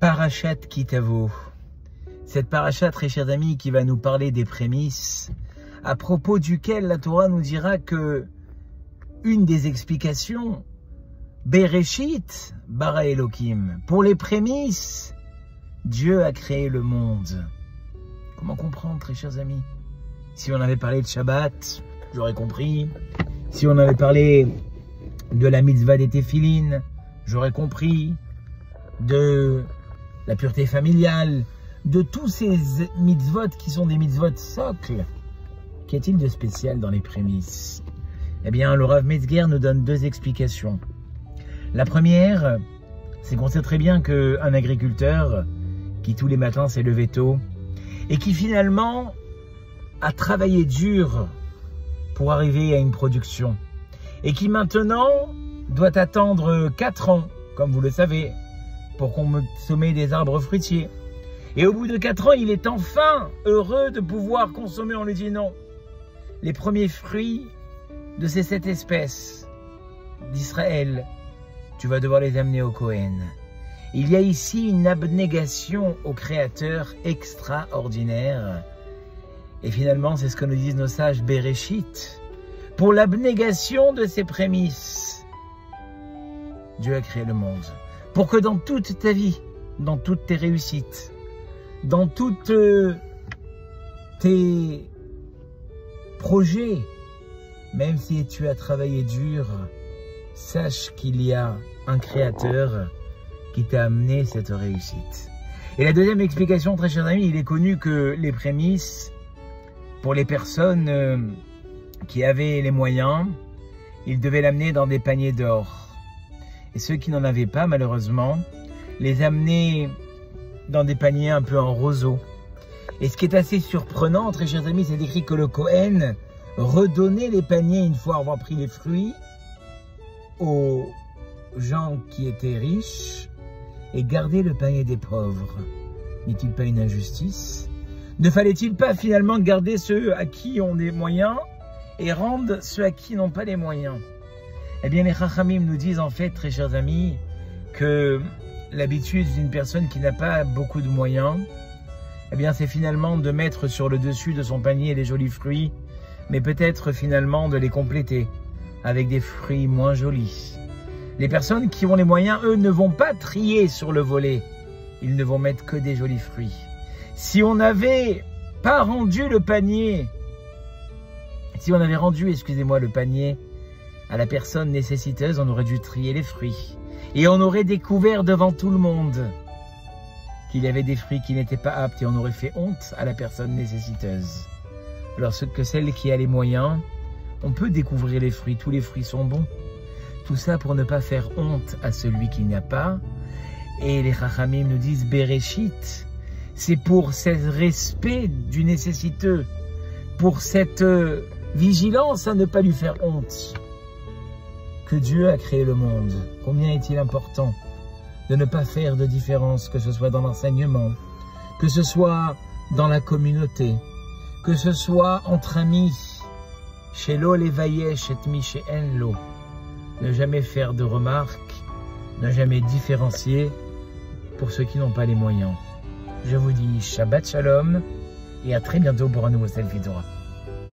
Parashat Kitavo. Cette parashat, très chers amis, qui va nous parler des prémices, à propos duquel la Torah nous dira que une des explications, Bereshit bara Elohim, pour les prémices, Dieu a créé le monde. Comment comprendre, très chers amis? Si on avait parlé de Shabbat, j'aurais compris. Si on avait parlé de la mitzvah des téphilines, j'aurais compris. De la pureté familiale, de tous ces mitzvot qui sont des mitzvot socles. Qu'y a-t-il de spécial dans les prémices? Eh bien, le Rav Metzger nous donne deux explications. La première, c'est qu'on sait très bien qu'un agriculteur qui tous les matins s'est levé tôt et qui finalement a travaillé dur pour arriver à une production et qui maintenant doit attendre 4 ans, comme vous le savez, pour consommer des arbres fruitiers. Et au bout de 4 ans, il est enfin heureux de pouvoir consommer. On lui dit non. Les premiers fruits de ces 7 espèces d'Israël, tu vas devoir les amener au Kohen. Il y a ici une abnégation au Créateur extraordinaire. Et finalement, c'est ce que nous disent nos sages Bereshit. Pour l'abnégation de ces prémices, Dieu a créé le monde. Pour que dans toute ta vie, dans toutes tes réussites, dans tous tes projets, même si tu as travaillé dur, sache qu'il y a un créateur qui t'a amené cette réussite. Et la deuxième explication, très chers amis, il est connu que les prémices, pour les personnes qui avaient les moyens, ils devaient l'amener dans des paniers d'or. Et ceux qui n'en avaient pas, malheureusement, les amenaient dans des paniers un peu en roseau. Et ce qui est assez surprenant, très chers amis, c'est écrit que le Kohen redonnait les paniers une fois avoir pris les fruits aux gens qui étaient riches et gardait le panier des pauvres. N'est-il pas une injustice? Ne fallait-il pas finalement garder ceux à qui ont des moyens et rendre ceux à qui n'ont pas les moyens? Eh bien, les Chachamim nous disent en fait, très chers amis, que l'habitude d'une personne qui n'a pas beaucoup de moyens, eh bien, c'est finalement de mettre sur le dessus de son panier les jolis fruits, mais peut-être finalement de les compléter avec des fruits moins jolis. Les personnes qui ont les moyens, eux, ne vont pas trier sur le volet. Ils ne vont mettre que des jolis fruits. Si on n'avait pas rendu le panier, le panier à la personne nécessiteuse, on aurait dû trier les fruits. Et on aurait découvert devant tout le monde qu'il y avait des fruits qui n'étaient pas aptes et on aurait fait honte à la personne nécessiteuse. Alors que celle qui a les moyens, on peut découvrir les fruits, tous les fruits sont bons. Tout ça pour ne pas faire honte à celui qui n'a pas. Et les Chachamim nous disent Bereshit, c'est pour ce respect du nécessiteux, pour cette vigilance à ne pas lui faire honte, que Dieu a créé le monde. Combien est-il important de ne pas faire de différence, que ce soit dans l'enseignement, que ce soit dans la communauté, que ce soit entre amis, chez l'eau les vayesh et mi chez en l'eau. Ne jamais faire de remarques, ne jamais différencier pour ceux qui n'ont pas les moyens. Je vous dis Shabbat Shalom et à très bientôt pour un nouveau Selfie Torah.